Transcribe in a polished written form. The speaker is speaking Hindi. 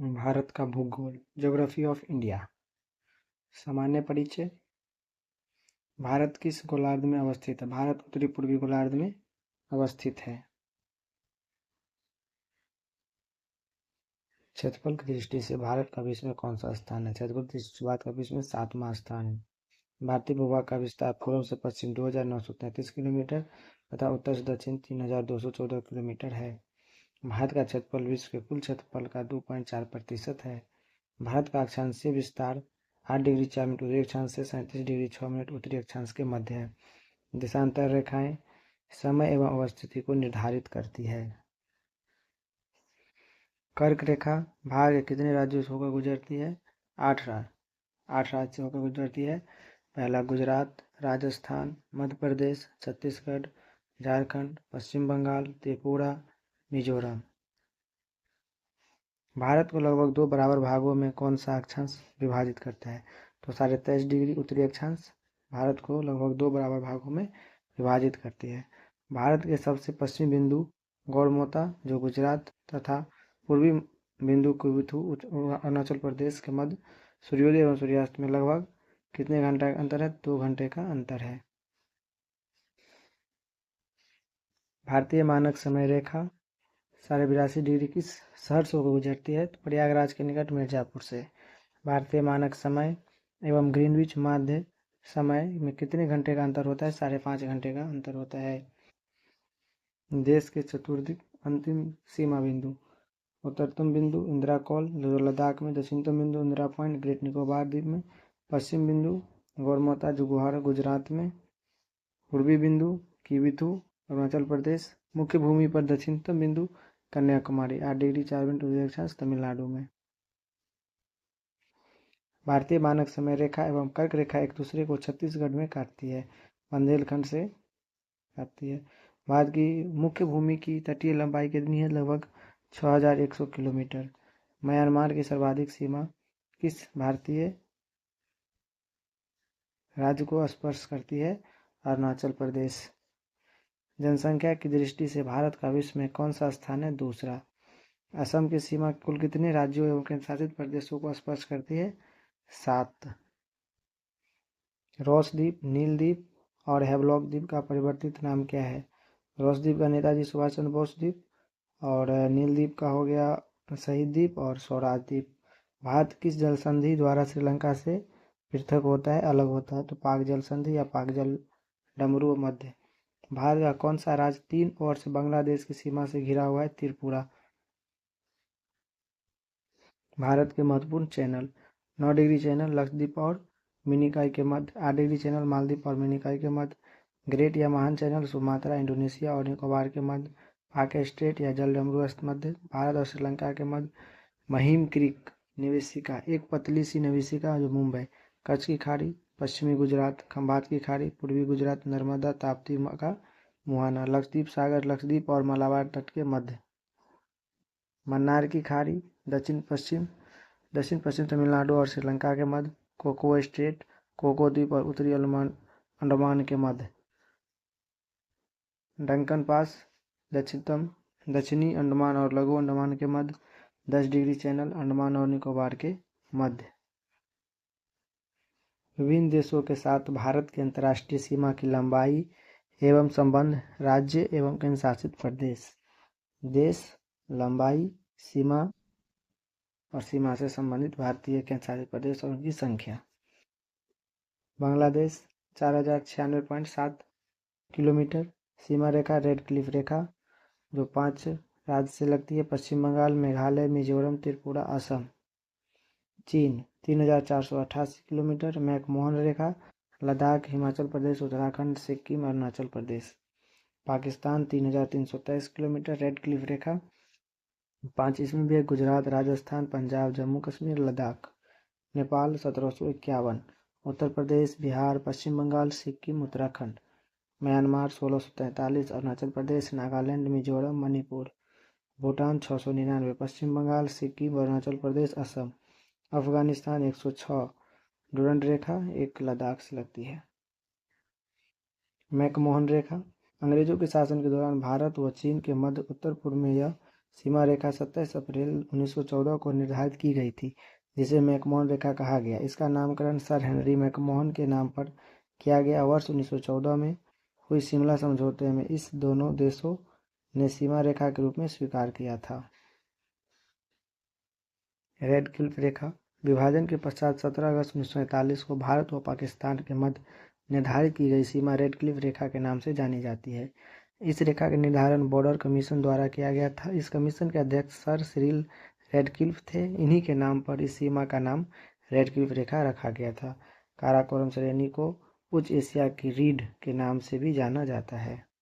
भारत का भूगोल। Geography of India. सामान्य परिचय। भारत किस गोलार्ध में अवस्थित है? भारत उत्तरी पूर्वी गोलार्ध में अवस्थित है। क्षेत्रफल की दृष्टि से भारत का विश्व में कौन सा स्थान है? क्षेत्रफल की दृष्टि से भारत का विश्व में 7वां स्थान है। भारतीय भूभाग का विस्तार पूर्व से पश्चिम 2933 किलोमीटर तथा उत्तर से दक्षिण 3214 किलोमीटर है। भारत का क्षेत्रफल विश्व के कुल क्षेत्रफल का 2.4% है। भारत का अक्षांशीय विस्तार 8 डिग्री 4 मिनट उत्तरी अक्षांश से 37 डिग्री 6 मिनट उत्तरी अक्षांश के मध्य है। देशांतर रेखाएं समय एवं अवस्थिति को निर्धारित करती है। कर्क रेखा भारत के कितने राज्यों से होकर गुजरती है? 8 राज्य से होकर गुजरती है। पहला गुजरात, राजस्थान, मध्य प्रदेश, छत्तीसगढ़, झारखंड, पश्चिम बंगाल, त्रिपुरा, मिजोरम। भारत को लगभग 2 बराबर भागों में कौन सा अक्षांश विभाजित करता है? तो 23.5 डिग्री उत्तरी अक्षांश भारत को लगभग 2 बराबर भागों में विभाजित करती है। भारत के सबसे पश्चिमी बिंदु गौरमोता जो गुजरात तथा पूर्वी बिंदु कुवेथू अरुणाचल प्रदेश के मध्य सूर्योदय एवं सूर्यास्त में लगभग कितने घंटे का अंतर है? 2 घंटे का अंतर है। भारतीय मानक समय रेखा 82.5 डिग्री किस शहर से होकर गुजरती है? तो प्रयागराज के निकट मिर्जापुर से। भारतीय मानक समय एवं ग्रीनविच माध्य समय में कितने घंटे का अंतर होता है? 5.5 घंटे का अंतर होता है। देश के चतुर्दिक अंतिम सीमा बिंदु। उत्तरतम बिंदु इंदिरा कॉल जो लद्दाख में, दक्षिणतम बिंदु इंदिरा पॉइंट ग्रेट निकोबार द्वीप में, पश्चिम बिंदु गौरमोता जुगुहार गुजरात में, पूर्वी बिंदु किविथू अरुणाचल प्रदेश, मुख्य भूमि पर दक्षिणतम बिंदु कन्याकुमारी 8 डिग्री 4 मिनट उत्तरी अक्षांश तमिलनाडु में। भारतीय मानक समय रेखा एवं कर्क रेखा एक दूसरे को छत्तीसगढ़ में काटती है, बुंदेलखंड से काटती है। भारत की मुख्य भूमि की तटीय लंबाई कितनी है? लगभग 6100 किलोमीटर। म्यांमार की सर्वाधिक सीमा किस भारतीय राज्य को स्पर्श करती है? अरुणाचल प्रदेश। जनसंख्या की दृष्टि से भारत का विश्व में कौन सा स्थान है? दूसरा। असम की सीमा कुल कितने राज्यों एवं केंद्र शासित प्रदेशों को स्पर्श करती है? 7। रॉस द्वीप, नील द्वीप और हैवलॉक द्वीप का परिवर्तित नाम क्या है? रॉस द्वीप का नेताजी सुभाष चंद्र बोस द्वीप और नील द्वीप का हो गया शहीद द्वीप और स्वराज द्वीप। भारत किस जल संधि द्वारा श्रीलंका से पृथक होता है, अलग होता है? तो पाक जल संधि या पाक जल डमरू मध्य। भारत का कौन सा राज्य 3 ओर से बांग्लादेश की सीमा से घिरा हुआ है? त्रिपुरा। भारत के महत्वपूर्ण चैनल 9 डिग्री चैनल लक्षद्वीप और मिनिकॉय के मध्य, 8 डिग्री चैनल मालदीव और मिनिकॉय के मध्य, ग्रेट या महान चैनल सुमात्रा इंडोनेशिया और निकोबार के मध्य, पाक स्ट्रेट या जल डमरू मध्य भारत और श्रीलंका के मध्य, महिम क्रीक निवेशिका एक पतली सी निवेशिका जो मुंबई, कच्छ की खाड़ी पश्चिमी गुजरात, खंभात की खाड़ी पूर्वी गुजरात, नर्मदा ताप्ती का मुहाना, लक्षद्वीप सागर लक्षद्वीप और मलाबार तट के मध्य, मन्नार की खाड़ी दक्षिण पश्चिम तमिलनाडु और श्रीलंका के मध्य, कोको स्ट्रेट कोको द्वीप और उत्तरी अंडमान के मध्य, डंकन पास दक्षिणी अंडमान और लघु अंडमान के मध्य, 10 डिग्री चैनल अंडमान और निकोबार के मध्य। विभिन्न देशों के साथ भारत की अंतर्राष्ट्रीय सीमा की लंबाई एवं संबंध। राज्य एवं केंद्र शासित प्रदेश। देश, लंबाई, सीमा और सीमा से संबंधित भारतीय केंद्र शासित प्रदेश और उनकी संख्या। बांग्लादेश 4096.7 किलोमीटर। सीमा रेखा रेड क्लिफ रेखा जो 5 राज्य से लगती है, पश्चिम बंगाल, मेघालय, मिजोरम, त्रिपुरा, असम। चीन 3488 किलोमीटर। मैकमोहन रेखा Ladakh, Himachal Pradesh, Uttarakhand, Sikkim, Arunachal Pradesh. Pakistan 3323 kilometre. Red Cliff रेखा 5 इसमें भी है, गुजरात, राजस्थान, पंजाब, जम्मू कश्मीर, लद्दाख। नेपाल 1751। उत्तर प्रदेश, बिहार, पश्चिम बंगाल, सिक्किम, उत्तराखंड। म्यांमार 1643। अरुणाचल प्रदेश, नागालैंड, मिजोरम, मणिपुर। भूटान 699। पश्चिम बंगाल, सिक्किम, अरुणाचल प्रदेश, असम। अफगानिस्तान 106। डुरंड रेखा एक लद्दाख से लगती है। मैकमोहन रेखा अंग्रेजों के शासन के दौरान भारत व चीन के मध्य उत्तर पूर्व में यह सीमा रेखा 27 अप्रैल 1914 को निर्धारित की गई थी, जिसे मैकमोहन रेखा कहा गया। इसका नामकरण सर हेनरी मैकमोहन के नाम पर किया गया। वर्ष 1914 में हुई शिमला समझौते में इस दोनों देशों ने सीमा रेखा के रूप में स्वीकार किया था। रेड क्लिफ रेखा विभाजन के पश्चात 17 अगस्त 1947 को भारत व पाकिस्तान के मध्य निर्धारित की गई सीमा रेड क्लिफ रेखा के नाम से जानी जाती है। इस रेखा का निर्धारण बॉर्डर कमीशन द्वारा किया गया था। इस कमीशन के अध्यक्ष सर सिरिल रेडक्लिफ थे। इन्हीं के नाम पर इस सीमा का नाम रेड क्लिफ रेखा रखा गया था। काराकोरम श्रेणी को उच्च एशिया की रीढ़ के नाम से भी जाना जाता है।